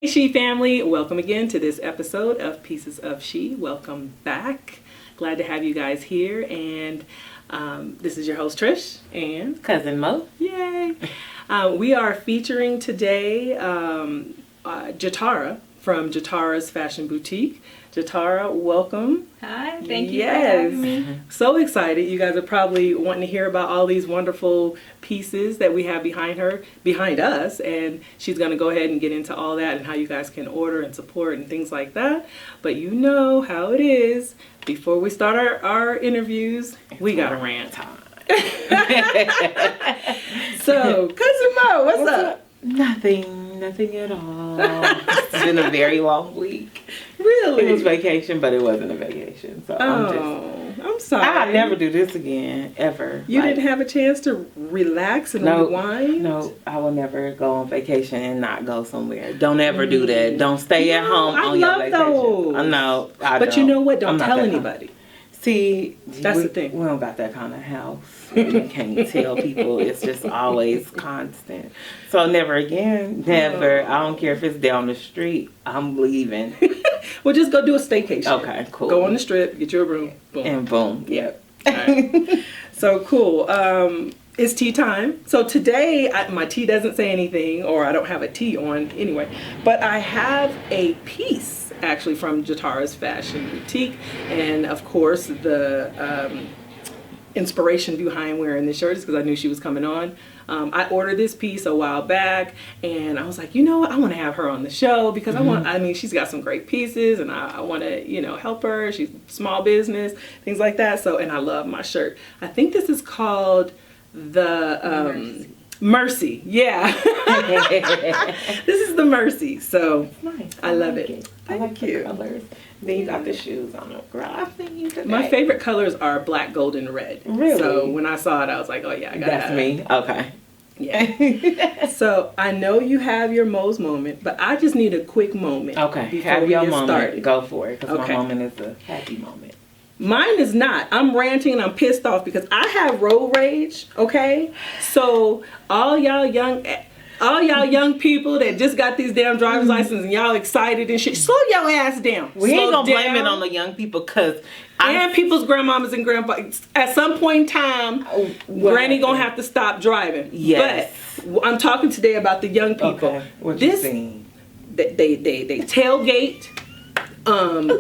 She family, welcome again to this episode of Pieces of She. Welcome back. Glad to have you guys here. And this is your host Trish and Cousin Mo. Yay! We are featuring today Jhatara from Jhatara's Fashion Boutique. Jhatara, welcome. Hi, thank you for having me. So excited. You guys are probably wanting to hear about all these wonderful pieces that we have behind us, and she's going to go ahead and get into all that and how you guys can order and support and things like that. But you know how it is. Before we start our interviews, we got a rant time. So, Cousin Mo, what's up? Nothing at all. It's been a very long week. Really? It was vacation, but it wasn't a vacation. So I'm sorry. I'll never do this again, ever. You didn't have a chance to relax and unwind? No, I will never go on vacation and not go somewhere. Don't ever do that. Don't stay at home on your vacation. Those. No, But you know what? Don't tell anybody. See, that's the thing. We don't got that kind of house. You can't tell people. It's just always constant. So never again. Never. I don't care if it's down the street. I'm leaving. Well, just go do a staycation. Okay, cool. Go on the strip, get your room, boom. And boom. Yep. Right. So cool. It's tea time. So today, my tea doesn't say anything, or I don't have a tea on anyway, but I have a piece actually from Jhatara's Fashion Boutique, and of course the inspiration behind wearing this shirt is because I knew she was coming on. I ordered this piece a while back, and I was like, you know what, I want to have her on the show because she's got some great pieces, and I want to, help her. She's small business, things like that. So, and I love my shirt. I think this is called the Mercy. Yeah. This is the Mercy. So nice. I love it. Thank you. The colors. Then you got the shoes on them. Girl, I've seen you today. My favorite colors are black, gold, and red. Really? So when I saw it, I was like, oh yeah, I gotta have me. Okay. Yeah. So I know you have your Mo's moment, but I just need a quick moment. Okay. Before have we your get moment. started. Go for it, because my moment is a happy moment. Mine is not. I'm ranting and I'm pissed off because I have road rage, okay? So all y'all young people that just got these damn driver's licenses and y'all excited and shit, slow your ass down. We ain't gonna blame it on the young people because and people's grandmamas and grandpas. At some point in time, Granny gonna have to stop driving. Yes. But I'm talking today about the young people. Okay. What you saying? They tailgate.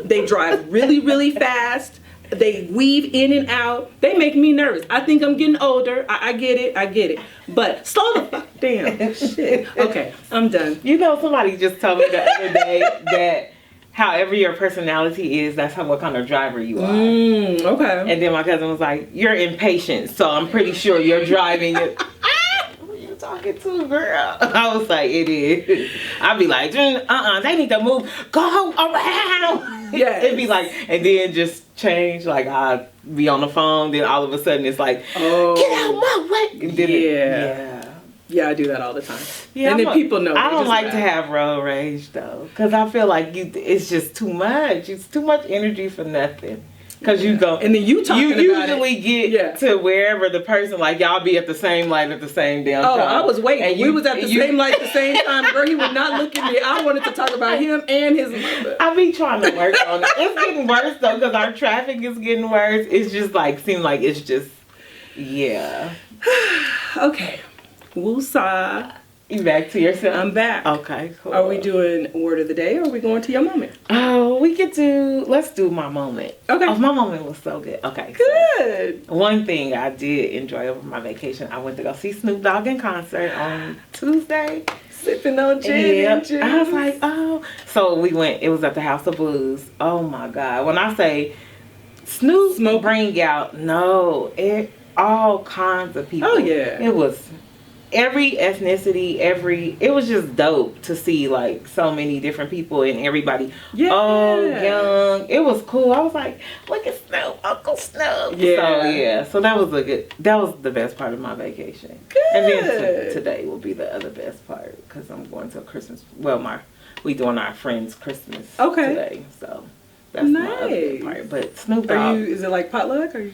They drive really, really fast. They weave in and out. They make me nervous. I think I'm getting older. I get it. But slow the fuck down. Shit. Okay, I'm done. You know, somebody just told me the other day that however your personality is, that's what kind of driver you are. Okay. And then my cousin was like, you're impatient, so I'm pretty sure you're driving it. Who are you talking to, girl? I was like, it is. I'd be like, they need to move. Go around. Yeah. It'd be like, and then just change, like I'd be on the phone, then all of a sudden it's like, get out my way. Yeah, I do that all the time. Yeah, and then people know. I don't like to have road rage though, because I feel like it's just too much. It's too much energy for nothing. Because you go, and then you usually get to wherever the person, like y'all be at the same light at the same damn time. Oh, I was waiting. And we was at the same light at the same time. Girl, he would not look at me. I wanted to talk about him and his mother. I be trying to work on it. It's getting worse though, because our traffic is getting worse. It's just like, seem like it's just, yeah. Okay. Woosah. You back to yourself? I'm back. Okay, cool. Are we doing word of the day or are we going to your moment? Oh, let's do my moment. Okay. Oh, my moment was so good. Okay. Good. So, one thing I did enjoy over my vacation, I went to go see Snoop Dogg in concert on Tuesday. Sipping on gin and juice. I was like, oh. So we went, it was at the House of Blues. Oh my God. When I say Snoop bring out, all kinds of people. Oh yeah. It was every ethnicity, it was just dope to see like so many different people and everybody young. It was cool. I was like, look at Snoop, Uncle Snoop. So that was the best part of my vacation. Good. And then today will be the other best part because I'm going to a Christmas, we doing our friend's Christmas today. So that's my other part. But Snoop Dogg. Is it like potluck or you?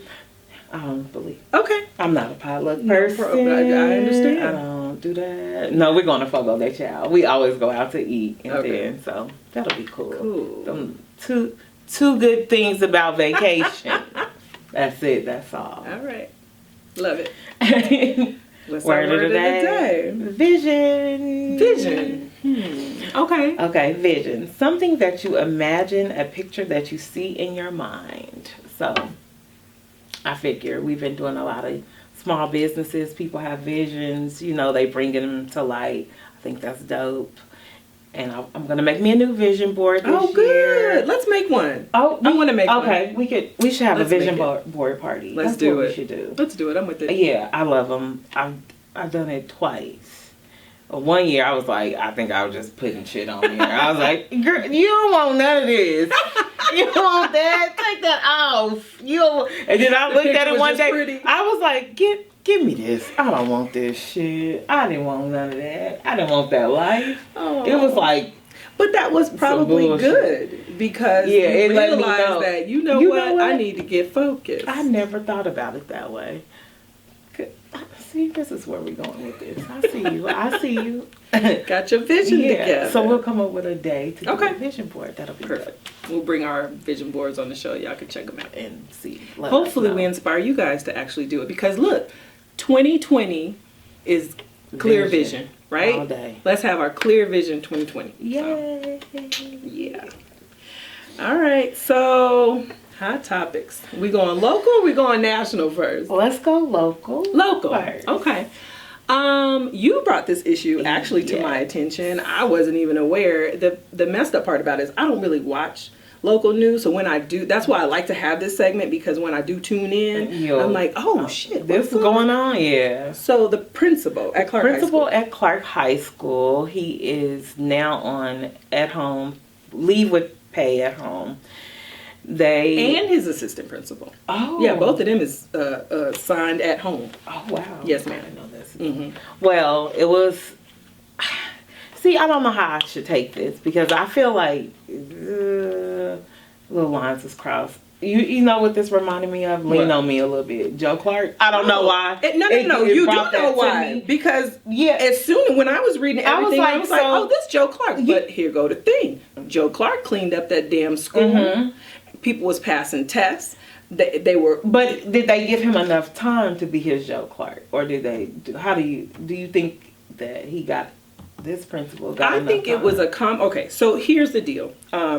I don't believe. Okay. I'm not a potluck person. I understand. I don't do that. No, we're going to Fogo de Chao. We always go out to eat, and Okay. then so that'll be cool. Cool. Two good things about vacation. That's it. That's all. All right. Love it. What's our word of the day? Vision. Vision. Okay. Okay, vision. Something that you imagine, a picture that you see in your mind. So, I figure we've been doing a lot of small businesses. People have visions. You know, they bring them to light. I think that's dope. And I'm going to make me a new vision board this year. Oh, good. Let's make one. Oh, I want to make one. Okay, we should have Let's a vision make board party. Let's That's do what it. We should do. Let's do it. I'm with it. Yeah, I love them. I've done it twice. One year I was like, I think I was just putting shit on there. I was like, girl, you don't want none of this. You don't want that. Take that off. You don't. And then I looked at it one day. Pretty. I was like, give me this. I don't want this shit. I didn't want none of that. I didn't want that life. Oh. It was like. But that was probably good because you it let me realized know. that you know what? I need to get focused. I never thought about it that way. See, this is where we're going with this. I see you. I see you. Got your vision together. So we'll come up with a day to do Okay. a vision board. That'll be Perfect. We'll bring our vision boards on the show. Y'all can check them out. And see. Hopefully we inspire you guys to actually do it because look, 2020 is clear vision, right? All day. Let's have our clear vision 2020. Yay. So, yeah. All right. So hot topics. We going local or we going national first? Let's go local. Local. First. Okay. You brought this issue actually to my attention. I wasn't even aware. The messed up part about it is I don't really watch local news, so when I do, that's why I like to have this segment because when I do tune in, I'm like, oh shit, this is going on. Yeah. So the principal at Clark High School, he is now on at home, leave with pay at home. And his assistant principal. Oh. Yeah, both of them is signed at home. Oh, wow. Yes, ma'am. I know this. Mm-hmm. Well, it was... See, I don't know how I should take this because I feel like little lines is crossed. You know what this reminded me of? Lean on me a little bit. Joe Clark. I don't know why. No. You do know why. Because as soon when I was reading everything, I was like, oh, this Joe Clark. But here go the thing. Joe Clark cleaned up that damn school. Mm-hmm. People was passing tests. They were. But did they give him enough time to be his Joe Clark, or did they? How do you think that he got? This principal got I think it was okay, so here's the deal.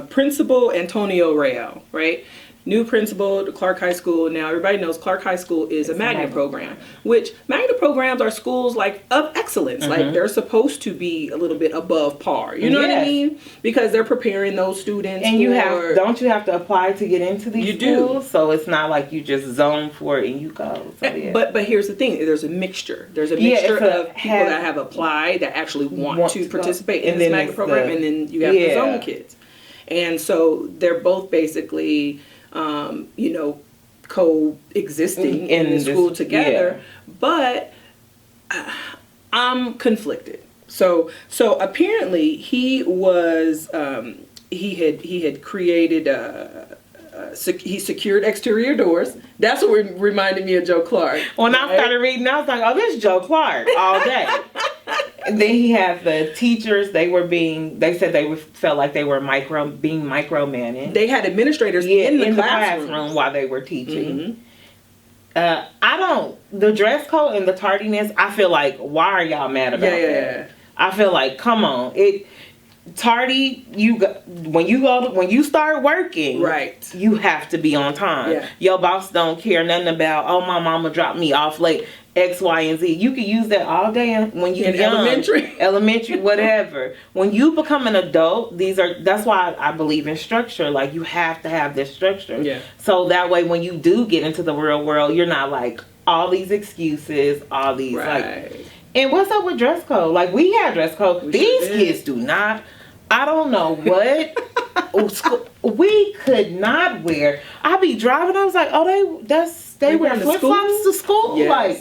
Principal Antonio Real, right? New principal to Clark High School. Now everybody knows Clark High School is a magnet program, which magnet programs are schools like of excellence. Mm-hmm. Like they're supposed to be a little bit above par. You know what I mean? Because they're preparing those students. And don't you have to apply to get into these schools? Do. So it's not like you just zone for it and you go. So, yeah. But here's the thing. There's a mixture. There's a mixture of people that have applied that actually want to participate in this magnet program, and then you have the zone kids. And so they're both basically coexisting in the school together, but I'm conflicted. So apparently he was he had created he secured exterior doors. That's what reminded me of Joe Clark. When I started reading, I was like, oh, this is Joe Clark all day. And then he had the teachers. They said they felt like they were being micromanaged. They had administrators in the classroom while they were teaching. Mm-hmm. The dress code and the tardiness, I feel like, why are y'all mad about that? I feel like, come on. Tardy, when you start working, right, you have to be on time. Yeah. Your boss don't care nothing about, oh, my mama dropped me off late, X, Y, and Z. You can use that all day when you're young, elementary, whatever. When you become an adult, that's why I believe in structure. Like, you have to have this structure. Yeah. So that way, when you do get into the real world, you're not like all these excuses, all these like. And what's up with dress code? Like, we had dress code. These kids do not. I don't know what. We could not wear. I be driving. I was like, oh, they wear flip flops to school. Yes. Like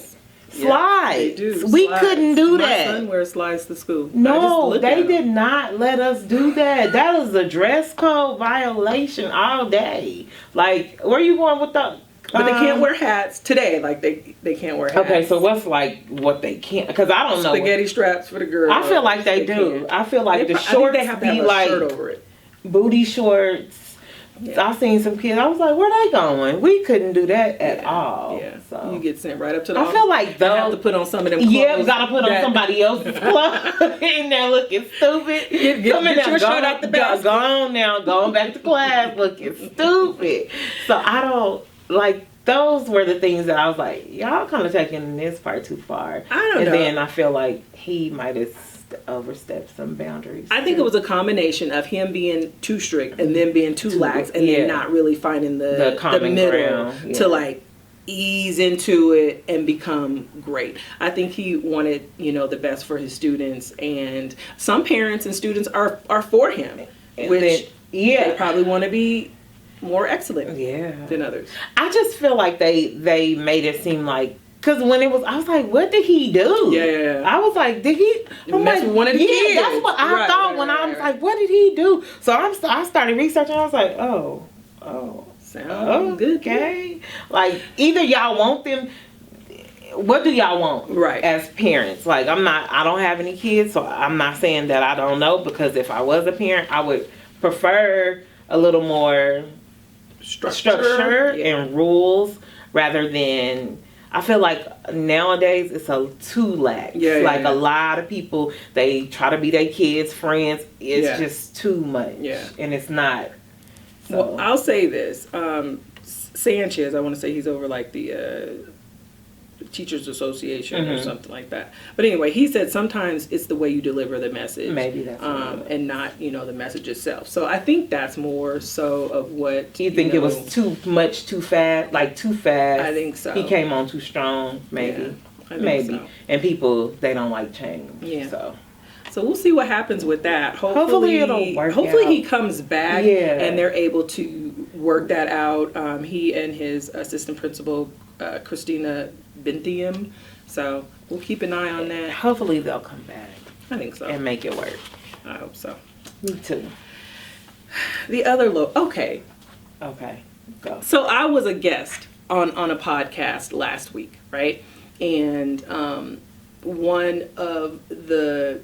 slides. They do. We couldn't do that. My son wears slides to school. No, they did not let us do that. That was a dress code violation all day. Like, where you going with the? But they can't wear hats today. Like they can't wear hats. Okay, so what's like what they can't? Because I don't know. Spaghetti straps for the girls. I feel like they do. Can. I feel like the I shorts think they have to have be a like shirt over it. Booty shorts. Yeah. I seen some kids. I was like, where they going? We couldn't do that at all. Yeah. So you get sent right up to the I office. feel like those have to put on some of them clothes. Yeah, we gotta put on somebody else's clothes in there looking stupid. Get your shirt out the basket. Go on now, going back to class looking stupid. So I don't like those were the things that I was like, y'all kind of taking this part too far. I don't know. And then I feel like he might have overstepped some boundaries. I think it was a combination of him being too strict and then being too lax and then not really finding the middle to like ease into it and become great. I think he wanted, the best for his students, and some parents and students are for him, which they probably want to be more excellent than others. I just feel like they made it seem like, because when it was, I was like, what did he do? Yeah. I was like, did he? I'm like, one of the kids. That's what I thought when I was like, what did he do? So I started researching. I was like, oh. Sounds good. Okay. Like, either y'all want them. What do y'all want? Right. As parents. Like, I don't have any kids, so I'm not saying that I don't know, because if I was a parent, I would prefer a little more structure and rules rather than, I feel like nowadays it's too lax. A lot of people, they try to be their kids' friends. It's just too much. Yeah. And it's not. So. Well, I'll say this. Sanchez, I want to say he's over like the Teachers Association or something like that. But anyway, he said sometimes it's the way you deliver the message. Maybe that's and not, the message itself. So I think that's more so of what... You think it was too much, too fast? Like too fast? I think so. He came on too strong, maybe. Yeah, maybe. So. And people, they don't like change. Yeah. So we'll see what happens with that. Hopefully it'll work Hopefully out. he comes back and they're able to work that out. He and his assistant principal, Christina Binthium. So we'll keep an eye on that. Hopefully they'll come back. I think so. And make it work. I hope so. Me too. The other Okay, go. So I was a guest on a podcast last week, right? And one of the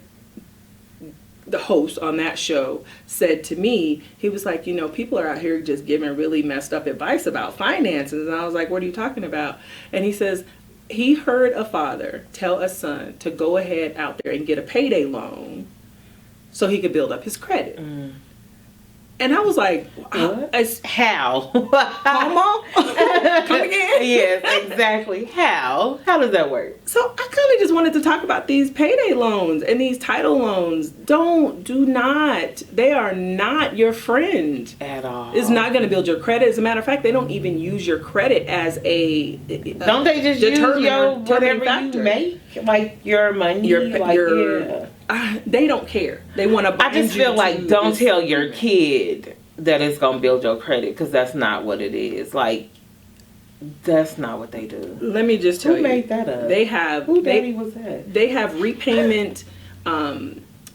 host on that show said to me, he was like, people are out here just giving really messed up advice about finances. And I was like, what are you talking about? And he says he heard a father tell a son to go ahead out there and get a payday loan so he could build up his credit. And I was like, how? Come again? Yes, exactly. How does that work? So I kind of just wanted to talk about these payday loans and these title loans. Do not, they are not your friend. At all. It's not going to build your credit. As a matter of fact, they don't even use your credit as a don't they just use your whatever factor. You make? Like your money? They don't care. They want to. I just feel like don't tell your kid that it's gonna build your credit, because that's not what it is. Like, that's not what they do. Let me just tell you. Who made that up? They have. Who daddy was that? They have repayment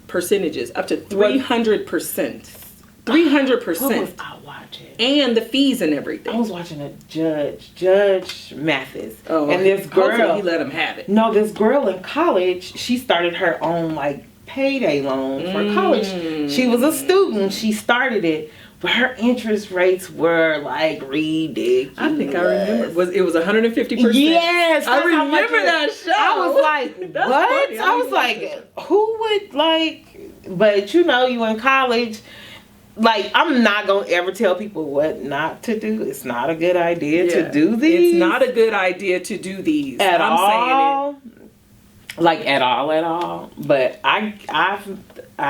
percentages up to 300%. 300%. I watch it. And the fees and everything. I was watching a Judge Mathis. Oh, and this girl, he let him have it. No, this girl in college, she started her own like payday loan for college. She was a student. She started it, but her interest rates were like ridiculous. I think I remember. It was 150%? Yes, I remember that show. I was like, what? Funny. I was like, who would like? But you in college. Like, I'm not going to ever tell people what not to do. It's not a good idea to do these. It's not a good idea to do these. At all. Like, at all. But I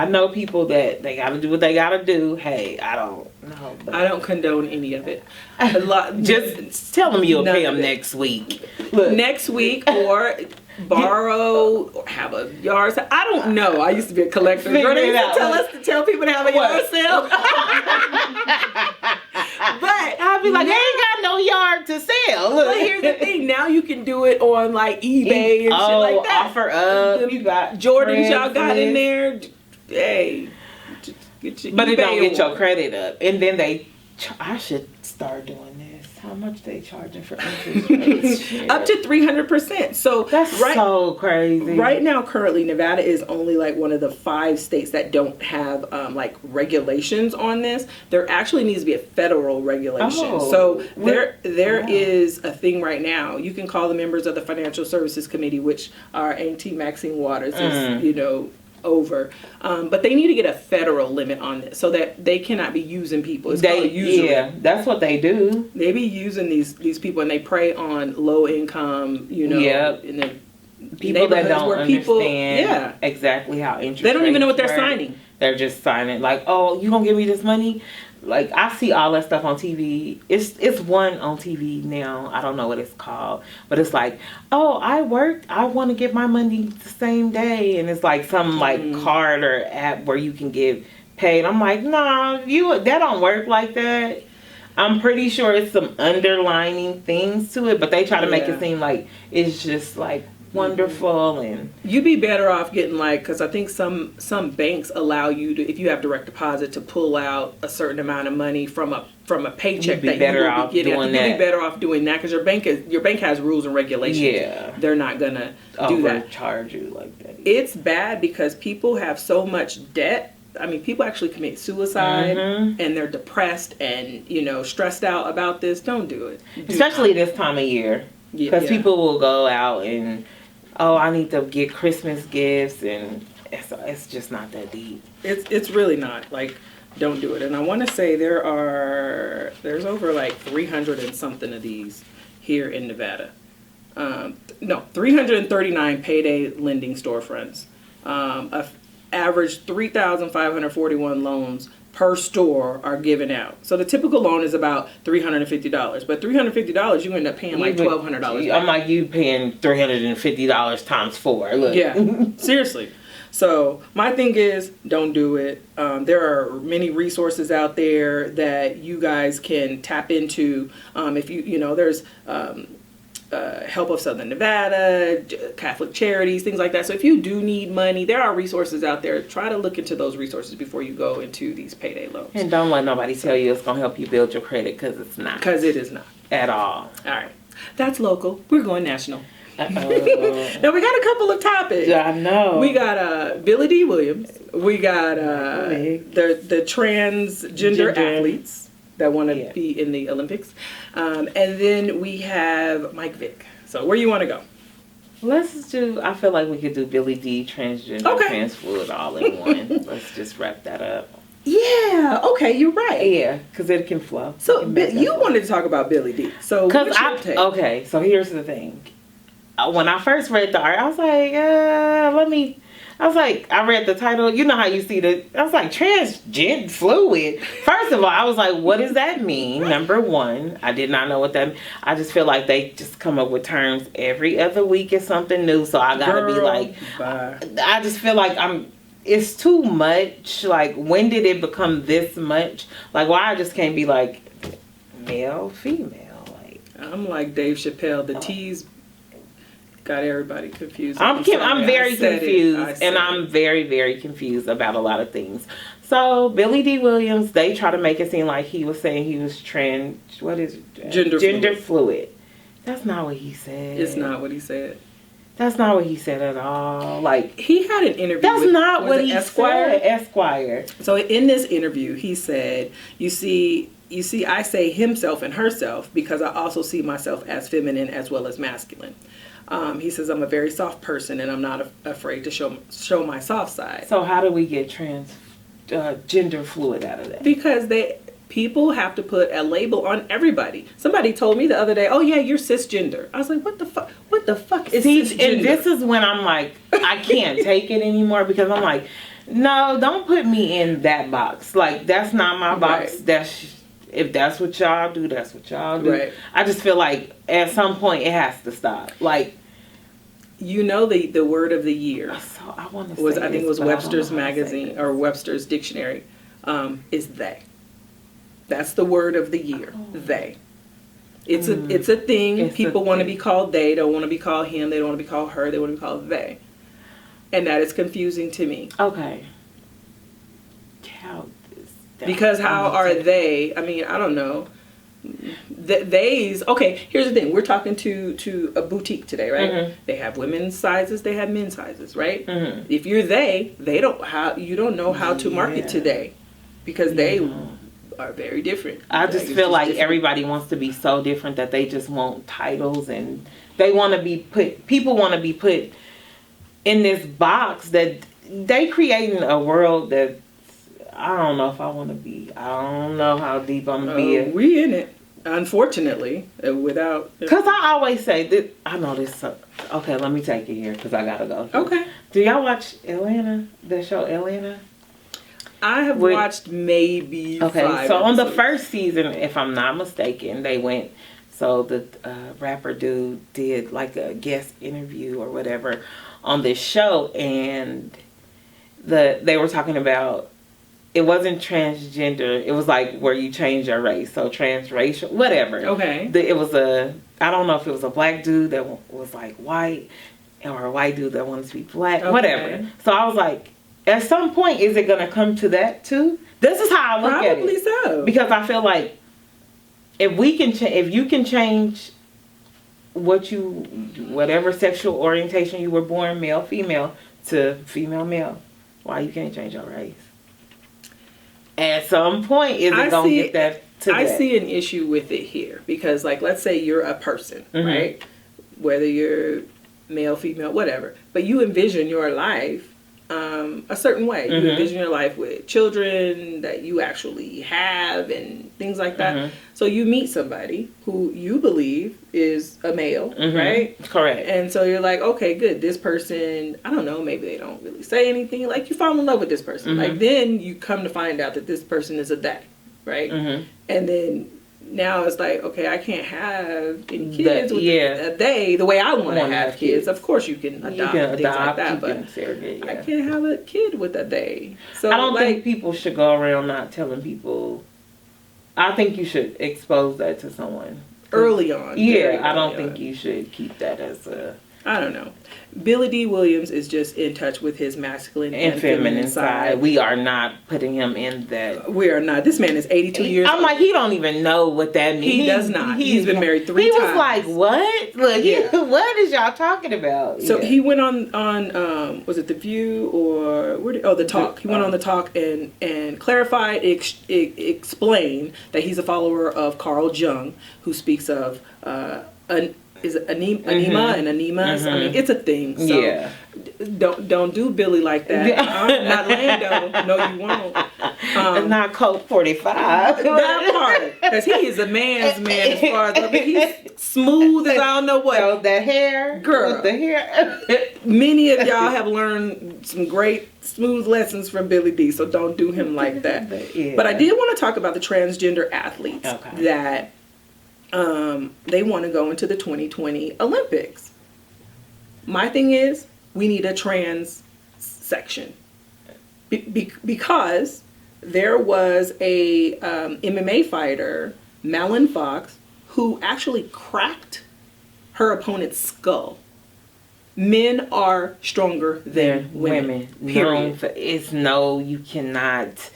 know people that they got to do what they got to do. Hey, I don't know. I don't condone any of it. Just tell them you'll pay them next week. Look. Next week, or borrow, or have a yard sale. I don't know. I used to be a collector. They used to tell people to have a yard sale. But I'll be like, they ain't got no yard to sell. Look. But here's the thing. Now you can do it on like eBay and shit like that. Offer up. You got Jordans y'all got in there. Hey. But it don't get your credit up. And then I should start doing this. How much they charging for interest rates? Up to 300%. So that's so crazy. Right now, currently, Nevada is only like one of the 5 states that don't have like regulations on this. There actually needs to be a federal regulation. Oh, so there is a thing right now. You can call the members of the Financial Services Committee, which are Auntie Maxine Waters is, over, but they need to get a federal limit on this so that they cannot be using people. It's called usury. Yeah, that's what they do. They be using these people, and they prey on low income, in the people that don't understand exactly how interest. They don't even know what they're signing. They're just signing like, oh, you gonna give me this money? Like, I see all that stuff on TV. It's one on TV now. I don't know what it's called. But it's like, oh, I worked. I want to get my money the same day. And it's like some like card or app where you can get paid. I'm like, nah, that don't work like that. I'm pretty sure it's some underlining things to it. But they try to make it seem like it's just like wonderful. And you'd be better off getting like, because I think some banks allow you to, if you have direct deposit, to pull out a certain amount of money from a paycheck that you will be getting. You'd be better off doing that because your bank has rules and regulations. Yeah, they're not gonna do that. Overcharge you like that. It's bad because people have so much debt. I mean, people actually commit suicide and they're depressed and stressed out about this. Don't do it, especially this time of year, because people will go out and, oh, I need to get Christmas gifts, and it's just not that deep. It's really not. Like, don't do it. And I want to say there's over like 300 and something of these here in Nevada. 339 payday lending storefronts. Average 3,541 loans per store are given out. So the typical loan is about $350, but $350 you end up paying like $1,200. I'm like, you paying $350 times 4. Look. Yeah, seriously. So my thing is, don't do it. There are many resources out there that you guys can tap into. If there's Help of Southern Nevada, Catholic Charities, things like that. So if you do need money, there are resources out there. Try to look into those resources before you go into these payday loans. And don't let nobody tell you it's going to help you build your credit, because it's not. Because it is not. At all. All right. That's local. We're going national. Now we got a couple of topics. I know. We got Billy D. Williams. We got the transgender athletes that want to be in the Olympics. And then we have Mike Vick. So where you want to go? I feel like we could do Billy D, transgender, trans fluid all in one. Let's just wrap that up. Yeah, okay, you're right. Yeah, because it can flow. So you wanted to talk about Billy D. So what's your take? Okay, so here's the thing. When I first read the art, I was like, I read the title. You know how you see I was like, transgender fluid. First of all, I was like, what does that mean? Number one, I did not know what that meant. I just feel like they just come up with terms every other week. It's something new. So I gotta be like, I just feel like it's too much. Like, when did it become this much? Like, why I just can't be like male, female? Like, I'm like Dave Chappelle. The T's got everybody confused. I'm very confused, and I'm very, very confused about a lot of things. So Billy D. Williams, they try to make it seem like he was saying he was gender fluid. That's not what he said. It's not what he said. That's not what he said at all. Like, he had an interview. That's not what he said. Esquire. So in this interview, he said, "You see, I say himself and herself because I also see myself as feminine as well as masculine." He says, I'm a very soft person and I'm not afraid to show my soft side. So how do we get gender fluid out of that? Because people have to put a label on everybody. Somebody told me the other day, oh yeah, you're cisgender. I was like, what the fuck is cisgender? And this is when I'm like, I can't take it anymore, because I'm like, no, don't put me in that box. Like, that's not my box. Right. If that's what y'all do, that's what y'all do. Right. I just feel like at some point it has to stop. Like, the word of the year. So I want to I think it was Webster's magazine or Webster's dictionary. Is they. That's the word of the year. They. It's a thing. People want to be called they. Don't want to be called him. They don't want to be called her. They want to be called they. And that is confusing to me. Okay. Because how are they? I mean, I don't know. Okay, here's the thing. We're talking to a boutique today, right? They have women's sizes, they have men's sizes, right? If you're you don't know how to market today, because they are very different. I just feel like everybody wants to be so different that they just want titles, and they want to be people want to be put in this box that they creating a world that I don't know if I want to be. I don't know how deep I'm going to be. We in it, unfortunately, without... Because I always say, that I know this... Okay, let me take it here because I got to go. Okay. Do y'all watch Atlanta? The show Atlanta? I have watched maybe 5 so on the episodes. first season, if I'm not mistaken, they went... So the rapper dude did like a guest interview or whatever on this show, and they were talking about... It wasn't transgender. It was like where you change your race. So transracial, whatever. Okay. It was I don't know if it was a black dude that was like white or a white dude that wanted to be black, whatever. So I was like, at some point, is it going to come to that too? This is how I look at it. Probably so. Because I feel like if you can change whatever sexual orientation you were born, male, female, to female, male, why you can't change your race? At some point, is it going to get that to that? I see an issue with it here. Because, like, let's say you're a person, right? Whether you're male, female, whatever. But you envision your life a certain way. You envision your life with children that you actually have and things like that. So you meet somebody who you believe is a male, right? Correct. And so you're like, okay, good. This person, I don't know, maybe they don't really say anything. Like, you fall in love with this person. Like, then you come to find out that this person is a they, right? And then now it's like, okay, I can't have any kids with a they the way I want to have kids. Of course, you can adopt things like that, but I can't have a kid with a they. So I don't think people should go around not telling people. I think you should expose that to someone early on. Yeah, I don't think you should keep that as a... I don't know. Billy D. Williams is just in touch with his masculine and feminine side. We are not putting him in that. We are not. This man is 82 years old. I'm like, he don't even know what that means. He does not. He's been married 3 times. He was like, what? Look, what is y'all talking about? So he went on was it The View or The Talk. He went on The Talk and clarified, explained that he's a follower of Carl Jung, who speaks of is it anema and anemas? I mean, it's a thing. So don't do Billy like that. Not Lando. No, you won't. And not Colt 45. That part, because he is a man's man as far as he's smooth as I don't know what. So that hair, girl, with the hair. Many of y'all have learned some great smooth lessons from Billy D. So don't do him like that. But I did want to talk about the transgender athletes that. They want to go into the 2020 Olympics. My thing is, we need a trans section. Because there was a MMA fighter, Malin Fox, who actually cracked her opponent's skull. Men are stronger than women. Period. You cannot...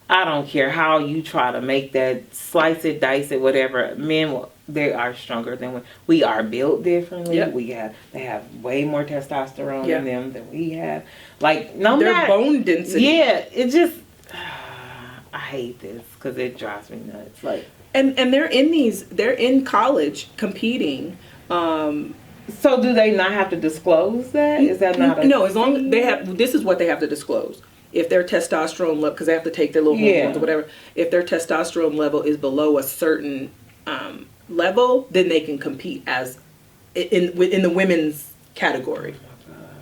I don't care how you try to make that, slice it, dice it, whatever. Men, they are stronger than women. We are built differently. They have way more testosterone in them than we have. Like, their bone density. Yeah, it just, I hate this because it drives me nuts. Like, and they're in college competing. So do they not have to disclose that? Is that not no? As long as they have, this is what they have to disclose. If their testosterone level, because they have to take their little hormones or whatever, if their testosterone level is below a certain level, then they can compete as in the women's category,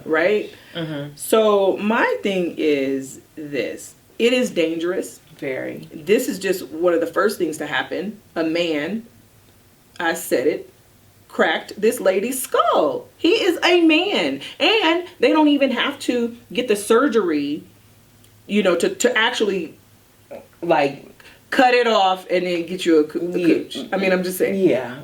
right? So my thing is this: it is dangerous. Very. This is just one of the first things to happen. A man, I said it, cracked this lady's skull. He is a man, and they don't even have to get the surgery. To actually, like, cut it off and then get you a cooch. I mean, I'm just saying. Yeah.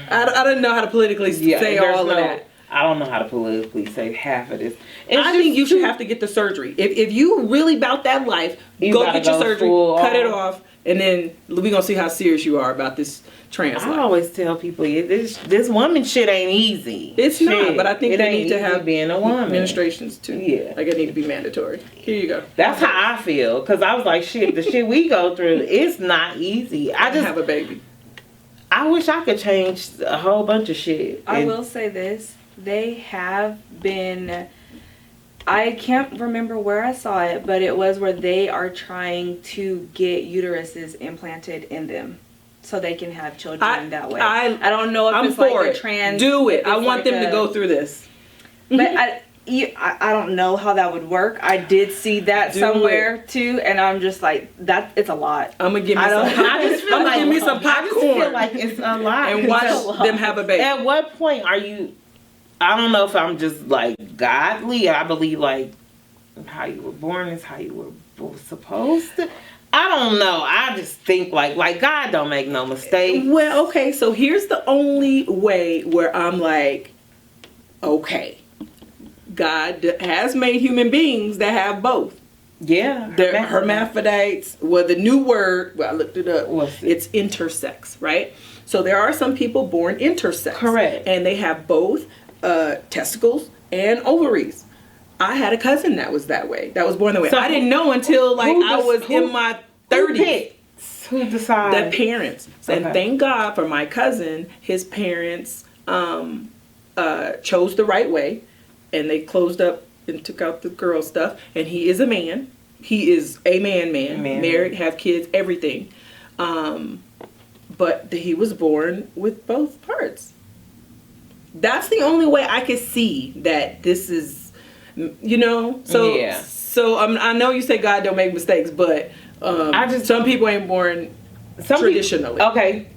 I don't know how to politically say all of that. I don't know how to politically say half of this. I think you should have to get the surgery. If you really about that life, go get your surgery, cut it off, And then we're going to see how serious you are about this trans life. I always tell people, this woman shit ain't easy. It's not, but I think they need to have being a woman. administrations too. Yeah. Like it need to be mandatory. Here you go. That's how I feel. Because I was like, shit, the shit we go through, it's not easy. I just have a baby. I wish I could change a whole bunch of shit. I will say this. They have been... I can't remember where I saw it, but it was where they are trying to get uteruses implanted in them so they can have children that way. I don't know if it's like a trans... Do it. I want them to go through this. But I don't know how that would work. I did see that somewhere too, and I'm just like, it's a lot. I'm gonna give me some. I just feel like give me some popcorn. I just feel like it's a lot. And watch them have a baby. At what point are you? I don't know if I'm just like godly. I believe like how you were born is how you were supposed to. I don't know. I just think like God don't make no mistake. Well, okay. So here's the only way where I'm like, okay, God has made human beings that have both. Yeah. They're hermaphrodites. Well, the new word, I looked it up. It's intersex, right? So there are some people born intersex. Correct. And they have both testicles and ovaries. I had a cousin that was that way. That was born that way. So I didn't know until I was in my 30s. Who decided? The parents. Okay. And thank God for my cousin. His parents chose the right way. And they closed up and took out the girl stuff. And he is a man. He is a man. Married, have kids, everything. But he was born with both parts. That's the only way I could see that this is, So, yeah. So I know you say God don't make mistakes, but some people ain't born traditionally. Okay,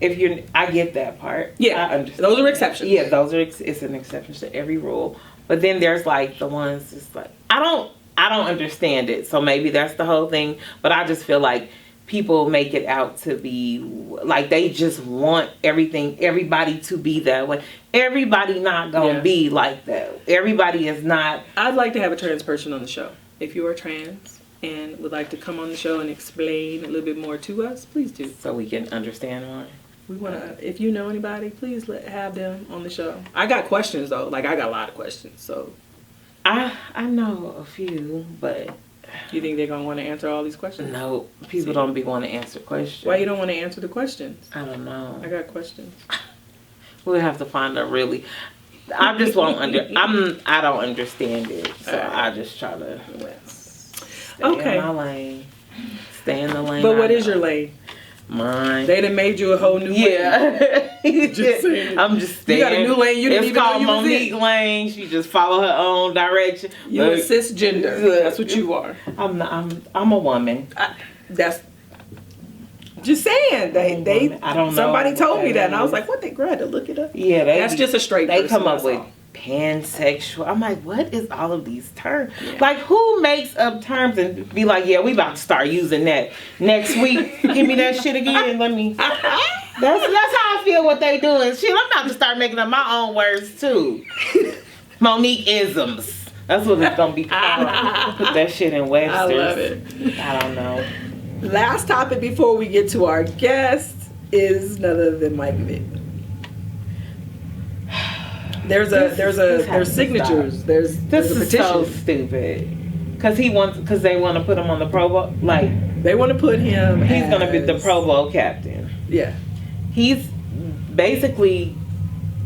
I get that part. Yeah, I understand. Those are exceptions. Yeah, it's an exception to every rule. But then there's like the ones just like I don't understand it. So maybe that's the whole thing. But I just feel like people make it out to be like they just want everybody to be that way. Everybody not gonna be like that. Everybody is not. I'd like to have a trans person on the show. If you are trans and would like to come on the show and explain a little bit more to us, please do. So we can understand more. We want to, if you know anybody, please have them on the show. I got questions though. Like I got a lot of questions. So I know a few, but you think they're gonna want to answer all these questions? No, people don't be want to answer questions. Why you don't want to answer the questions? I don't know. I got questions. We'll have to find out really. I just won't I don't understand it, so I just try to stay in my lane. Stay in the lane. But what is your lane? Mine. They done made you a whole new lane. Just saying. I'm just staying. You got a new lane. You didn't even know you was in. Monique Lane. She just follow her own direction. You a cisgender. That's what you are. I'm a woman. That's just saying. They I don't know. Somebody told me that, and I was like, "What? They had to look it up." Yeah, that's just a straight. They come up with pansexual. I'm like, what is all of these terms? Yeah. Like, who makes up terms and be like, yeah, we about to start using that next week. Give me that shit again. Let me. That's how I feel. What they doing? Shit, I'm about to start making up my own words too. Monique-isms. That's what it's gonna be called. Put that shit in Webster's. I love it. I don't know. Last topic before we get to our guest is none other than Mike Vick. There's signatures. There's a petition. This is so stupid. Because they want to put him on the Pro Bowl. Like, they want to put him. He's going to be the Pro Bowl captain. Yeah. He's basically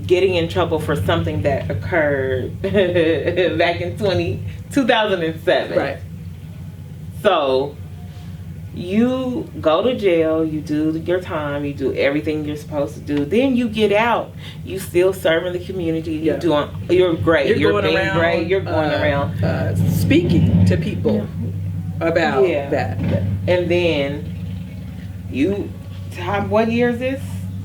getting in trouble for something that occurred back in 2007. Right. So you go to jail, you do your time, you do everything you're supposed to do. Then you get out. You still serving the community. You're great. You're being around, great. You're going around speaking to people about that. And then what year is this?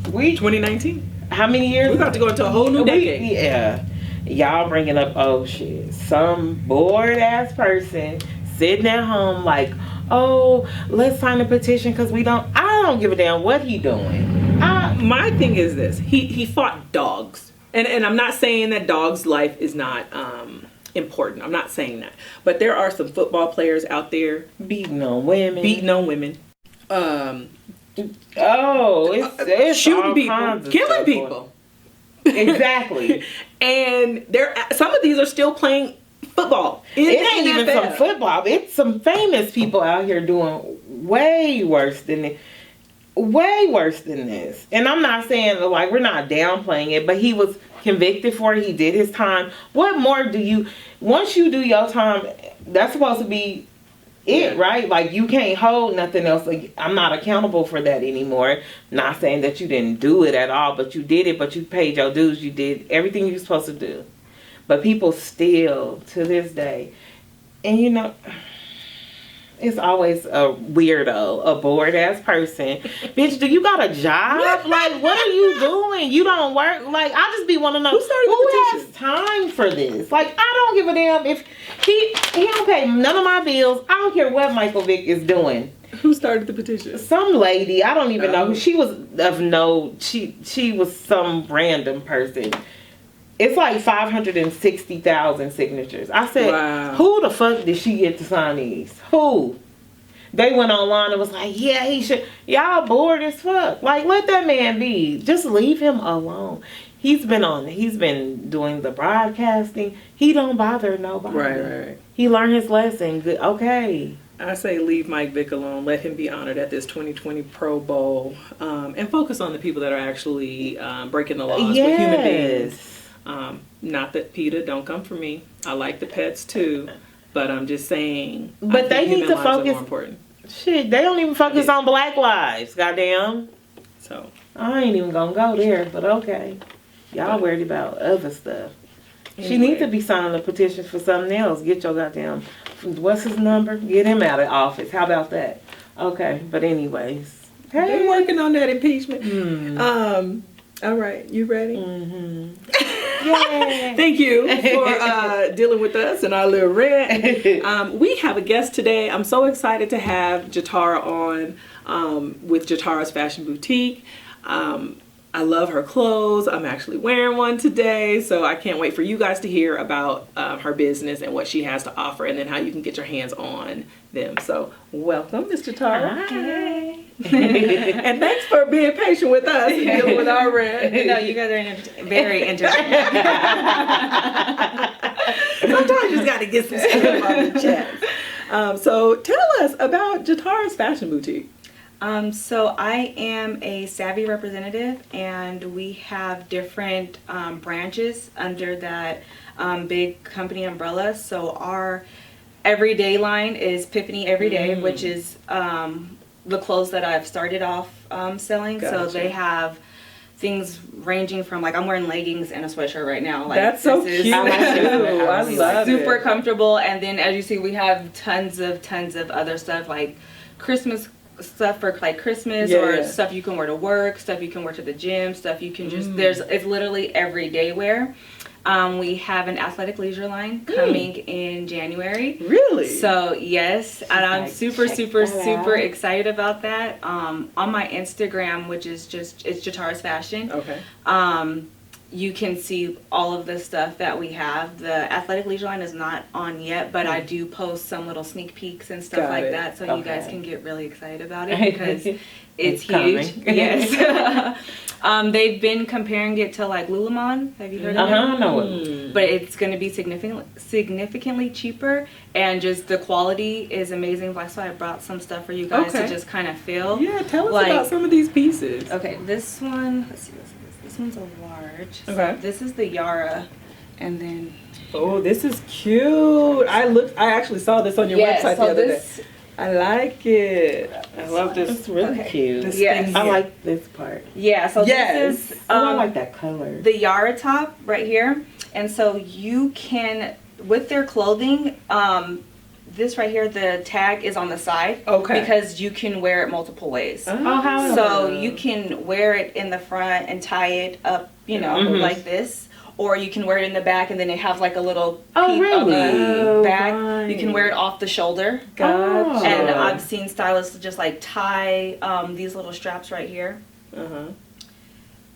2019. How many years? We're about to go into a whole new decade. Yeah. Y'all bringing up, oh shit, some bored ass person sitting at home like, oh, let's sign a petition because I don't give a damn what he doing. My thing is this. He fought dogs. And I'm not saying that dogs' life is not important. I'm not saying that. But there are some football players out there beating on women. It's shooting all people, kinds of killing stuff people. Exactly. And some of these are still playing football. It ain't even some football. It's some famous people out here doing way worse than it. Way worse than this. And I'm not saying, like, we're not downplaying it, but he was convicted for it. He did his time. What more do you, once you do your time, that's supposed to be it, right? Like, you can't hold nothing else. Like, I'm not accountable for that anymore. Not saying that you didn't do it at all, but you did it, but you paid your dues. You did everything you're supposed to do. But people still, to this day, and you know, it's always a weirdo, a bored-ass person. Bitch, do you got a job? Like, what are you doing? You don't work? Like, I just be want to know, who has time for this? Like, I don't give a damn if he don't pay none of my bills. I don't care what Michael Vick is doing. Who started the petition? Some lady. I don't even know who. She was she was some random person. It's like 560,000 signatures. I said, wow. Who the fuck did she get to sign these? Who? They went online and was like, yeah, he should. Y'all bored as fuck. Like, let that man be. Just leave him alone. He's been doing the broadcasting. He don't bother nobody. Right. He learned his lesson. Good. Okay. I say leave Mike Vick alone. Let him be honored at this 2020 Pro Bowl. And focus on the people that are actually breaking the laws with human beings. Not that PETA, don't come for me. I like the pets too, but I'm just saying. But they need to focus. More important. Shit, they don't even focus on Black lives. Goddamn. So I ain't even gonna go there. But okay, y'all worried about other stuff. Anyway. She needs to be signing a petition for something else. Get your goddamn. What's his number? Get him out of office. How about that? Okay, but anyways, they're working on that impeachment. All right, you ready? Mm-hmm. Yay. Thank you for dealing with us and our little rant. We have a guest today. I'm so excited to have Jhatara on with Jhatara's Fashion Boutique. I love her clothes. I'm actually wearing one today, so I can't wait for you guys to hear about her business and what she has to offer, and then how you can get your hands on them. So welcome, Ms. Jhatara. Hi. And thanks for being patient with us and dealing with our rant. No, you guys are very entertaining. Sometimes you just got to get some stuff on the chest. So tell us about Jhatara's Fashion Boutique. So I am a Savvy representative, and we have different branches under that big company umbrella. So our everyday line is Epiphany Everyday, which is the clothes that I've started off selling. Gotcha. So they have things ranging from, like, I'm wearing leggings and a sweatshirt right now. Like, that's so cute. I love it. Super comfortable. And then, as you see, we have tons of other stuff, like Christmas stuff for like Christmas, or stuff you can wear to work, stuff you can wear to the gym, stuff you can just it's literally everyday wear. We have an athletic leisure line coming in January. Really? So yes, and I'm super excited about that. On my Instagram, which is it's Jhatara's Fashion. Okay. You can see all of the stuff that we have. The athletic leisure line is not on yet, but I do post some little sneak peeks and stuff like that, so you guys can get really excited about it, because it's huge. Yes. They've been comparing it to like Lululemon. Have you heard of it? I know it. But it's going to be significantly cheaper, and just the quality is amazing. That's why I brought some stuff for you guys to just kind of feel. Yeah, tell us about some of these pieces. Okay, this one. Let's see. This one's a large. Okay. So this is the Yara, and then. Oh, this is cute. I actually saw this on your website the other day. I like it. I love this. It's really cute. Yes. I like this part. Yeah, so this is I like that color. The Yara top right here. And so you can, with their clothing, this right here, the tag is on the side. Okay. Because you can wear it multiple ways. How? So you can wear it in the front and tie it up, like this. Or you can wear it in the back, and then it has like a little peep of the back. Right. You can wear it off the shoulder. Gotcha. And I've seen stylists just like tie these little straps right here.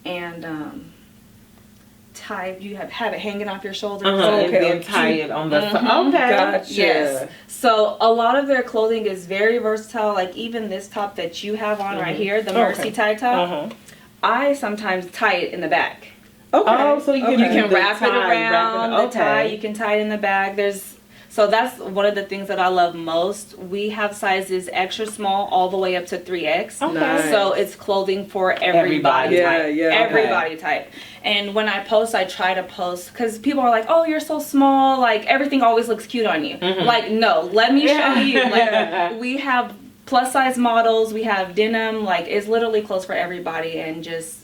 And type, you have it hanging off your shoulders. And then tie it on the side. Okay. Gotcha. Yes. So a lot of their clothing is very versatile. Like even this top that you have on right here, the Mercy tie top, I sometimes tie it in the back. Okay. Oh, so you can wrap it around the tie. You can tie it in the back. So that's one of the things that I love most. We have sizes extra small all the way up to 3X. Okay. Nice. So it's clothing for everybody type. Yeah. Everybody type. And when I post, I try to post, because people are like, oh, you're so small. Like, everything always looks cute on you. Like, no, let me show you. Like, we have plus size models. We have denim. Like, it's literally clothes for everybody. And just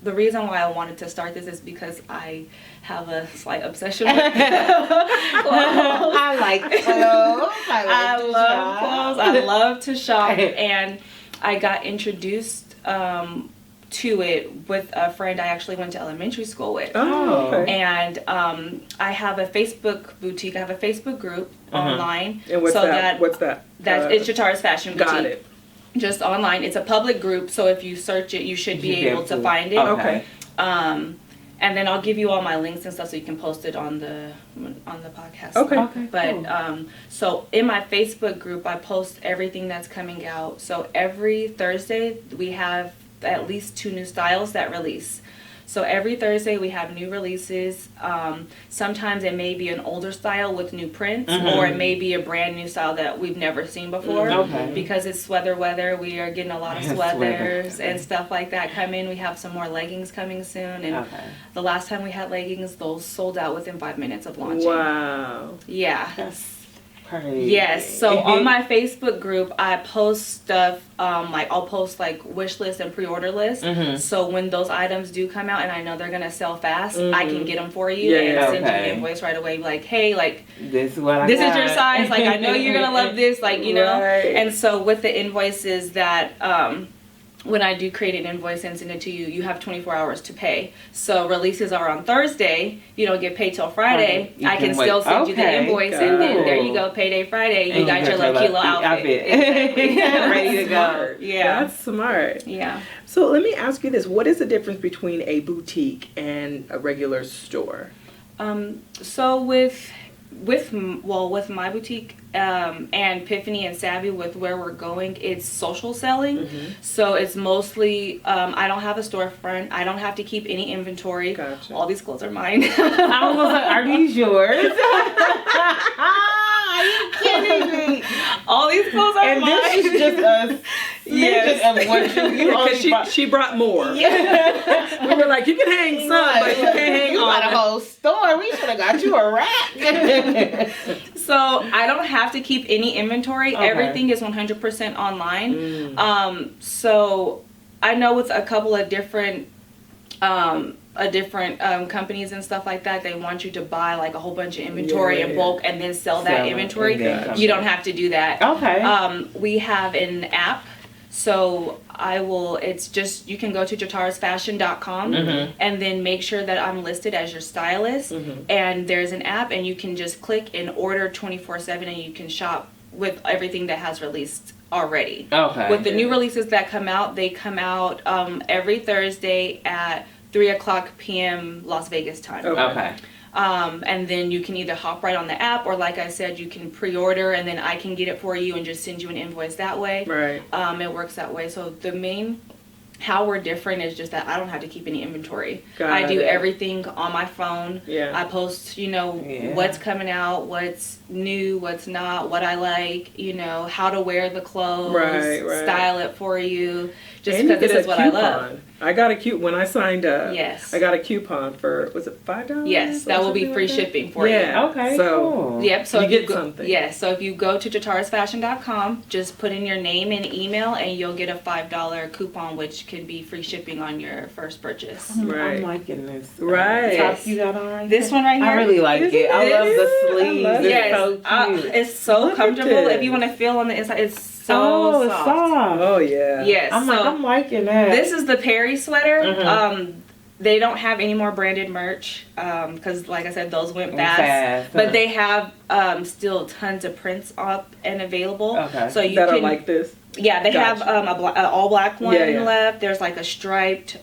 the reason why I wanted to start this is because I have a slight obsession with clothes. I like clothes. I love clothes. I love to shop. And I got introduced to it with a friend I actually went to elementary school with. Oh, okay. And I have a Facebook boutique. I have a Facebook group online. And what's that? What's that? It's Jhatara's Fashion Boutique. Got it. Just online. It's a public group, so if you search it, you should be able to find it. Okay. And then I'll give you all my links and stuff so you can post it on the podcast. Okay. But cool. So in my Facebook group, I post everything that's coming out. So every Thursday we have at least 2 new styles that release. So every Thursday we have new releases. Sometimes it may be an older style with new prints, or it may be a brand new style that we've never seen before. Because it's weather, we are getting a lot of sweaters and stuff like that come in. We have some more leggings coming soon. And the last time we had leggings, those sold out within 5 minutes of launching. Wow. Yeah. That's crazy. Yes. So on my Facebook group, I post stuff, like I'll post like wish list and pre-order list. So when those items do come out and I know they're going to sell fast, I can get them for you and send you an invoice right away. Like, hey, like, this is what this is your size. Like, I know you're going to love this. Like, you know. And so with the invoices that, when I do create an invoice and send it to you, you have 24 hours to pay. So releases are on Thursday. You don't get paid till Friday. I can still send you the invoice, and then there you go, payday Friday. You got your little kilo outfit. Exactly. Ready to go. Yeah. That's smart. Yeah. So let me ask you this. What is the difference between a boutique and a regular store? So with my boutique and Epiphany and Savvy, with where we're going, it's social selling. So it's mostly I don't have a storefront. I don't have to keep any inventory. Gotcha. All these clothes are mine. I was like, are these yours? Are you kidding me? All these clothes are mine. And this is just a of what you Because she brought more. We were like, you can hang some, but you can't hang all. You got a whole store. We should have got you a rack. So I don't have to keep any inventory. Everything is 100% online. So I know with a couple of different companies and stuff like that, they want you to buy like a whole bunch of inventory in bulk and then sell that inventory. You don't have to do that. We have an app. So it's just, you can go to Jhatara'sFashion.com and then make sure that I'm listed as your stylist. And there's an app and you can just click and order 24/7 and you can shop with everything that has released already. With the new releases that come out, they come out every Thursday at 3:00 p.m. Las Vegas time. And then you can either hop right on the app, or like I said, you can pre-order and then I can get it for you and just send you an invoice that way. It works that way. So how we're different is just that I don't have to keep any inventory. I do everything on my phone. I post, what's coming out, what's new, what's not, what I like, how to wear the clothes, style it for you, just because this is what I love. I got a when I signed up. Yes. I got a coupon for, was it $5? Yes, that will be free shipping for you. Okay. So cool. Yep. So you get something. Yes. So if you go to Jhatara'sFashion.com, just put in your name and email, and you'll get a $5 coupon, which can be free shipping on your first purchase. I'm liking this. Top you got on right this one right here. I really like it. I love the sleeves. Yes. It's so cute. It's so comfortable. If you want to feel on the inside, it's so soft. Oh yeah. Yes. I'm liking that. This is the Perry sweater. They don't have any more branded merch because, like I said, those went fast. But they have still tons of prints up and available. So you can like this. Yeah, they have an all black one left. There's like a striped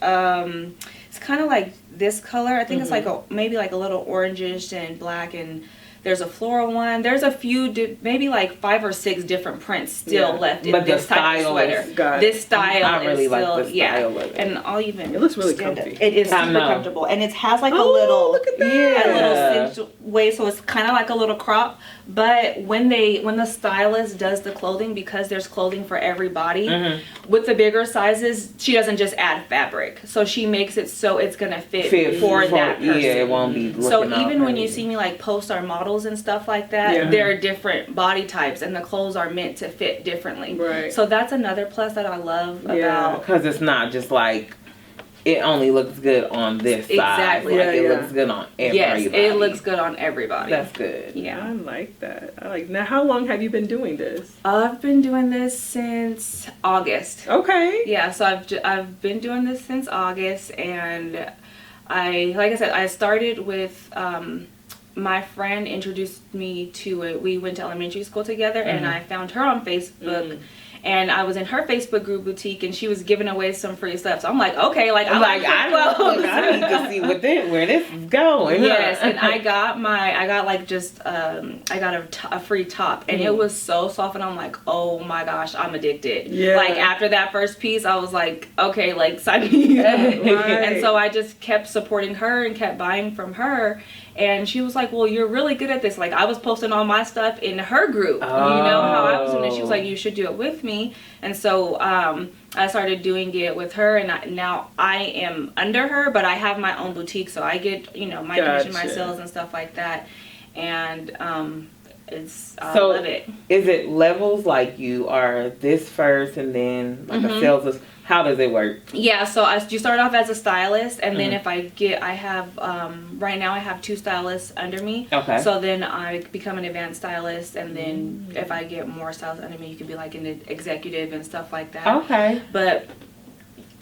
It's kind of like this color. I think it's like maybe like a little orangish and black, and there's a floral one. There's a few, maybe like 5 or 6 different prints still left in this type of sweater. This style I really is like still, the style of it. And I'll even. It looks really comfy. It is super comfortable, and it has like a little, look at that. a little cinched waist, so it's kind of like a little crop. But when the stylist does the clothing, because there's clothing for every body, with the bigger sizes, she doesn't just add fabric, so she makes it so it's gonna fit for that person. Yeah, it won't be. So even when you see me like post our models and stuff like that, there are different body types, and the clothes are meant to fit differently. Right. So that's another plus that I love about, because it's not just like it only looks good on this side. Exactly. Like it looks good on everybody. Yes, it looks good on everybody. That's good. Yeah. I like that. Now, how long have you been doing this? I've been doing this since August. Okay. Yeah, so I've been doing this since August, and like I said, I started with my friend introduced me to it. We went to elementary school together, and I found her on Facebook. And I was in her Facebook group boutique, and she was giving away some free stuff. So I'm like, okay, like I need to see where this is going. Yes, and I got a free top, and it was so soft, and I'm like, oh my gosh, I'm addicted. Yeah. Like after that first piece, I was like, okay, like sign me up. And so I just kept supporting her and kept buying from her. And she was like, well, you're really good at this. Like, I was posting all my stuff in her group. You know how I was doing it. She was like, you should do it with me. And so I started doing it with her. And now I am under her, but I have my own boutique. So I get, my commission, my sales and stuff like that. And I love it. Is it levels, like you are this first and then like a sales? How does it work? Yeah, so you start off as a stylist, and then if I have right now I have 2 stylists under me. Okay. So then I become an advanced stylist, and then if I get more stylists under me, you could be like an executive and stuff like that. Okay. But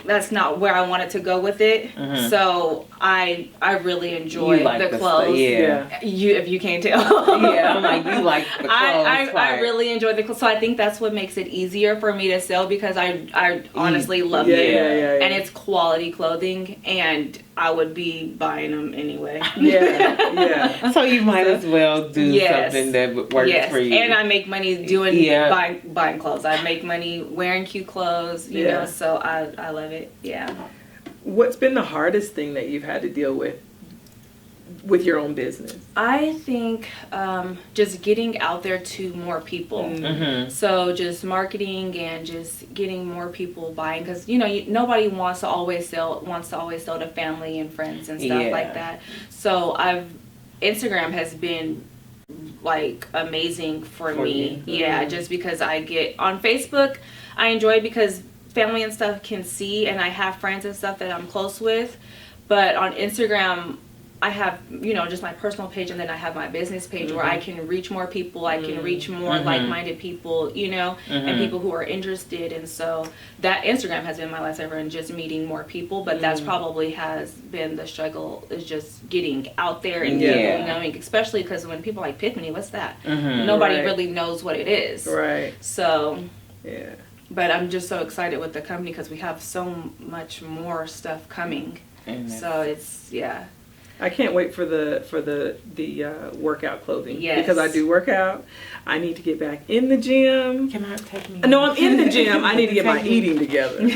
that's not where I wanted to go with it. So I really enjoy the clothes. If you can't tell. I'm like, you like the clothes. I really enjoy the clothes. So I think that's what makes it easier for me to sell, because I honestly love it. And it's quality clothing, and I would be buying them anyway. So you might as well do something that works for you. And I make money doing buying clothes. I make money wearing cute clothes, you know, so I love it. Yeah. What's been the hardest thing that you've had to deal with your own business? I think just getting out there to more people. So just marketing and just getting more people buying, because nobody wants to always sell to family and friends and stuff like that. So Instagram has been like amazing for me. Just because I get on Facebook, I enjoy it because family and stuff can see, and I have friends and stuff that I'm close with. But on Instagram, I have, just my personal page, and then I have my business page where I can reach more people. I can reach more like-minded people, and people who are interested. And so that Instagram has been my lifesaver, and just meeting more people. But that's probably has been the struggle, is just getting out there and people knowing, especially because when people are like, Epiphany, what's that? Nobody really knows what it is. Right. So, but I'm just so excited with the company because we have so much more stuff coming. So it's, I can't wait for the workout clothing. Because I do work out. I need to get back in the gym. Can I take me? No, I'm in the gym. I need to get my eating together.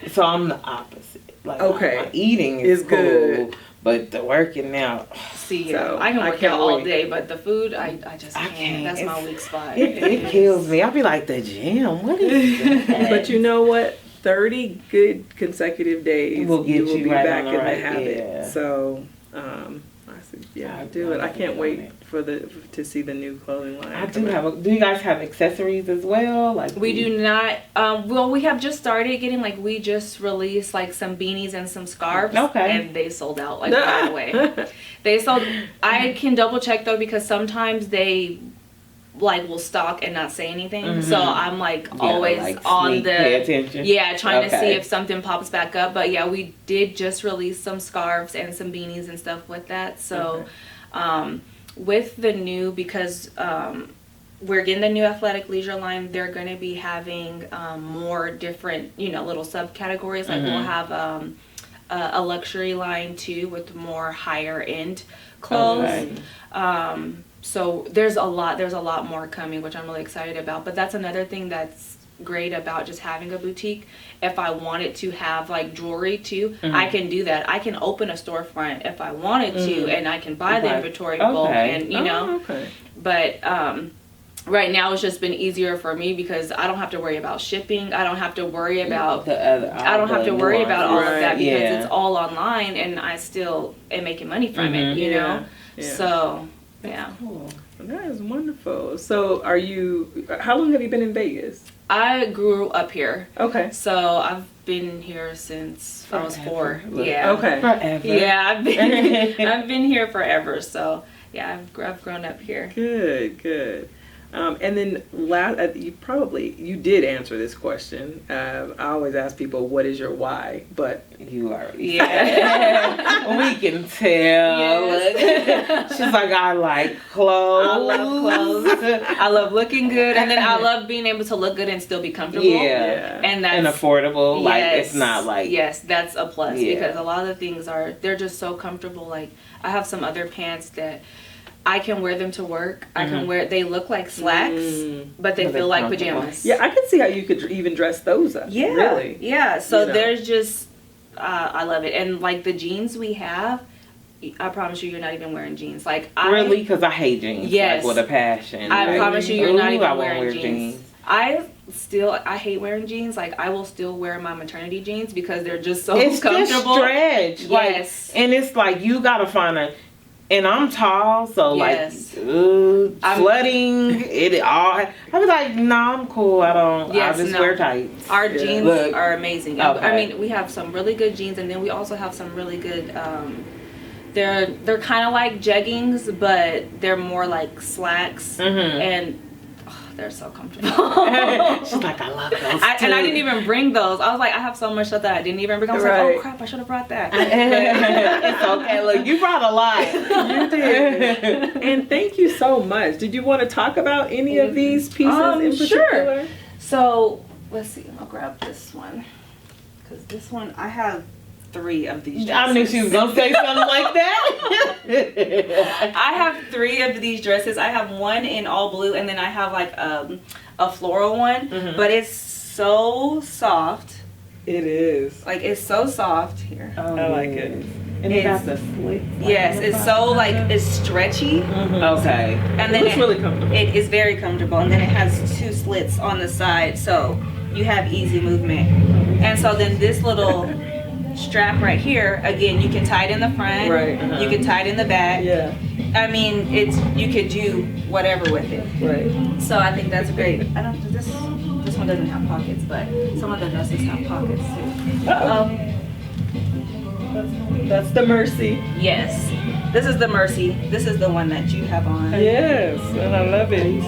So I'm the opposite. Like, my eating is cool, good, but the working out. See, I can work out all day, but the food, I just can't. That's my weak spot. It kills me. I'll be like, the gym? What is that? But you know what? 30 good consecutive days will get you be right back on in the the habit. Yeah. So I said, do it. I can't wait to see the new clothing line. Do you guys have accessories as well? Like we do not. Well, we have just started getting, like, we just released like some beanies and some scarves. And they sold out like right away. They sold. I can double check though, because sometimes they will stock and not say anything. So I'm always on pay attention. Trying to see if something pops back up. But we did just release some scarves and some beanies and stuff with that. So with the new, because we're getting the new athletic leisure line, they're going to be having more different little subcategories. Like we'll have a luxury line too with more higher end clothes. Okay. So there's a lot more coming, which I'm really excited about. But that's another thing that's great about just having a boutique. If I wanted to have like jewelry too, I can do that. I can open a storefront if I wanted to, and I can buy the inventory bulk, and you know. But right now it's just been easier for me because I don't have to worry about shipping. I don't have to worry about I don't have to worry about all of that because it's all online, and I still am making money from it, you know. So yeah. Cool. That is wonderful. So how long have you been in Vegas? I grew up here. Okay. So I've been here since I was 4. Yeah. Okay. Forever. Yeah, I've been here forever. So yeah, I've grown up here. Good. And then you did answer this question. I always ask people, what is your why? But you already we can tell. Yes. She's like, I like clothes. I love clothes. I love looking good, and then I love being able to look good and still be comfortable. Yeah. And that's and affordable. Like it's not like that's a plus because a lot of the things they're just so comfortable. Like I have some other pants that I can wear them to work. I can they look like slacks, but they feel like pajamas. Yeah, I can see how you could even dress those up. Yeah. Really. Yeah. So there's just, I love it. And like the jeans we have, I promise you're not even wearing jeans. Like really? Because I hate jeans. Yes. Like with a passion. I promise you're not even wearing wear jeans. I hate wearing jeans. Like I will still wear my maternity jeans because they're just so comfortable. Just stretch. Yes. Like, and it's like you gotta find and I'm tall, so like flooding it all. I was like, I'm cool. I just wear tights. Our jeans are amazing. Okay. I mean, we have some really good jeans, and then we also have some really good. They're kind of like jeggings, but they're more like slacks, and they're so comfortable. She's like, I love those and I didn't even bring those. I was like, I have so much stuff that I didn't even bring. I was like, oh crap, I should have brought that. It's okay. Look, you brought a lot. You did. And thank you so much. Did you want to talk about any of these pieces in particular? Sure. So let's see. I'll grab this one because this one I have 3 of these dresses. I knew she was gonna say something like that. I have 3 of these dresses. I have one in all blue, and then I have like a floral one. But it's so soft. It is. Like it's so soft here. I like it. And it got the slit. Yes, it's so like it's stretchy. Okay. And then it's really comfortable. It is very comfortable, and then it has 2 slits on the side, so you have easy movement. And so then this little strap right here, again, you can tie it in the front. Right. You can tie it in the back. Yeah. I mean, you could do whatever with it. Right. So I think that's great. I don't. This one doesn't have pockets, but some of the dresses have pockets too. That's the Mercy. Yes. This is the Mercy. This is the one that you have on. Yes, and I love it.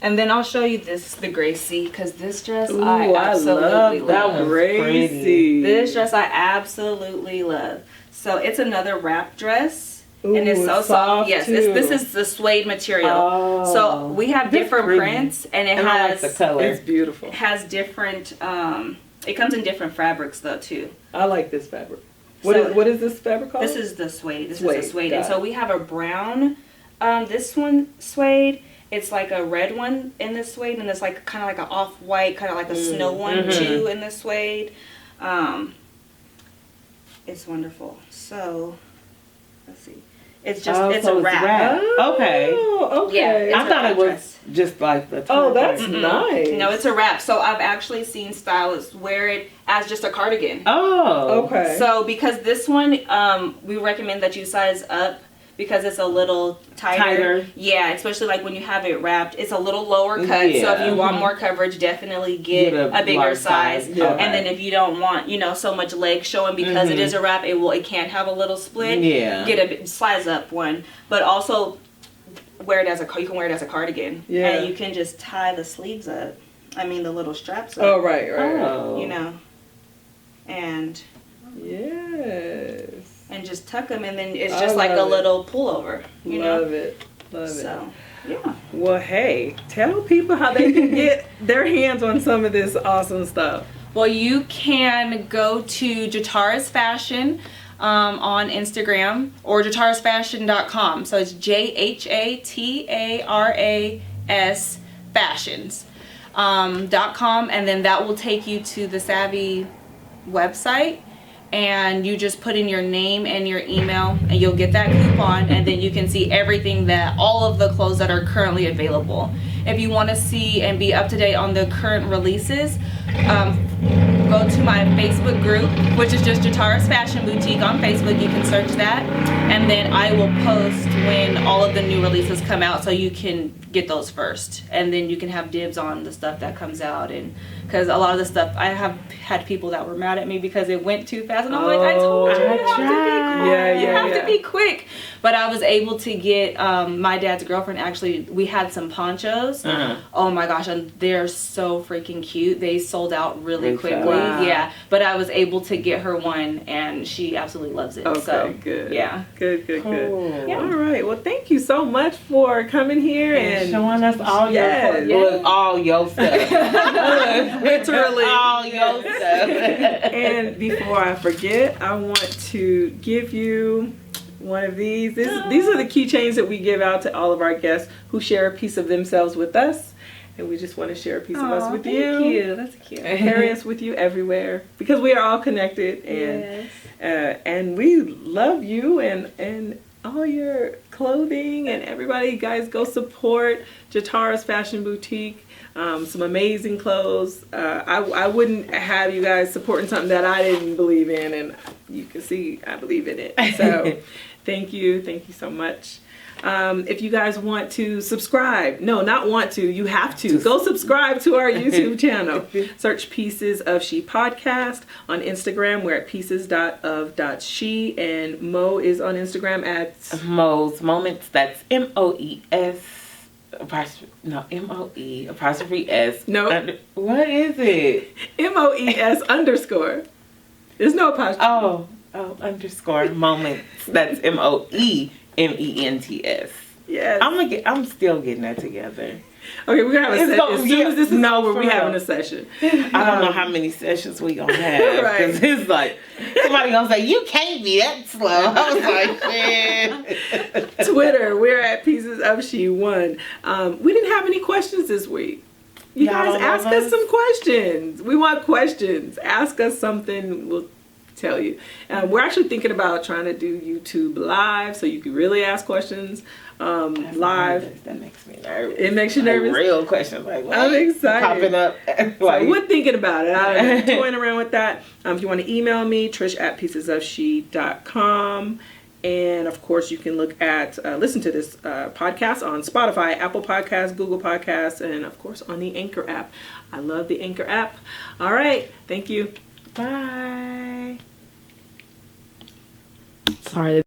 And then I'll show you the Gracie, because this dress Ooh, I absolutely love. That was Gracie. This dress I absolutely love. So it's another wrap dress. Ooh, and it's so soft. Yes, this is the suede material. Oh, so we have different prints, and it has I like the color. It's beautiful. It has different. It comes in different fabrics though too. I like this fabric. What is this fabric called? This is the suede. This Suede, is the suede. got And so we have a brown. This one suede. It's like a red one in this suede, and it's like kind of like an off-white, kind of like a snow one too in this suede. It's wonderful. So let's see. It's just it's a wrap. Okay. Oh, okay. Yeah, I thought it was just like the top. Oh, that's nice. No, it's a wrap. So I've actually seen stylists wear it as just a cardigan. Oh. Okay. So because this one, we recommend that you size up because it's a little tighter. Yeah, especially like when you have it wrapped, it's a little lower cut. Yeah. So if you want more coverage, definitely get a bigger size. Yeah. And then if you don't want, so much leg showing because it is a wrap, it can have a little split. Yeah. Get a size up one, but also wear it you can wear it as a cardigan. Yeah. And you can just tie the sleeves up. I mean the little straps up. Oh, right. Oh. And yes. and just tuck them, and then it's just like a little pullover. Love it. So, yeah. Well, hey, tell people how they can get their hands on some of this awesome stuff. Well, you can go to Jhatara's Fashion on Instagram or jatarasfashion.com. So it's JHATARAS fashions.com, and then that will take you to the S.H.E website, and you just put in your name and your email and you'll get that coupon, and then you can see everything, that all of the clothes that are currently available. If you want to see and be up to date on the current releases, go to my Facebook group, which is just Jhatara's Fashion Boutique on Facebook. You can search that, and then I will post when all of the new releases come out, so you can get those first, and then you can have dibs on the stuff that comes out. And because a lot of the stuff, I have had people that were mad at me because it went too fast, and I'm like, I told you, you have to be quick. You have to be quick. But I was able to get my dad's girlfriend, actually, we had some ponchos. Oh my gosh, and they're so freaking cute. They sold out really quickly. Wow. Yeah, but I was able to get her one, and she absolutely loves it. Okay, so good. Yeah. Good. Yeah. All right. Well, thank you so much for coming here and showing us all all your stuff. Literally. All your stuff. And before I forget, I want to give you one of these. These are the keychains that we give out to all of our guests who share a piece of themselves with us. And we just want to share a piece of us with you. Thank you. That's cute. Carry us with you everywhere, because we are all connected, and and we love you and all your clothing, and everybody. You guys go support Jhatara's Fashion Boutique. Some amazing clothes. I wouldn't have you guys supporting something that I didn't believe in, and you can see I believe in it. So thank you so much. If you guys want to subscribe, no, not want to, you have to go subscribe to our YouTube channel. Search Pieces of She Podcast. On Instagram, we're at pieces.of.she, and Mo is on Instagram at Mo's Moments. That's MOES. MOE apostrophe S. No. What is it? MOES underscore. There's no apostrophe. Oh, underscore moments. That's MOEMENTS. Yes. I'm still getting that together. Okay, we're gonna have a session. As soon as this is over, we're having a session. I don't know how many sessions we gonna have. Right. Because it's like, somebody gonna say, you can't be that slow. I was like, shit. Twitter, we're at Pieces of She 1. We didn't have any questions this week. You guys ask us some questions. We want questions. Ask us something. We'll tell you. We're actually thinking about trying to do YouTube live, so you can really ask questions live. That makes me nervous. It makes you nervous? Like, real questions. Like, what? I'm excited. Popping up. So we're thinking about it. I'm toying around with that. If you want to email me, trish@piecesofshe.com. And of course, you can look at, listen to this podcast on Spotify, Apple Podcasts, Google Podcasts, and of course on the Anchor app. I love the Anchor app. All right. Thank you. Bye. Sorry.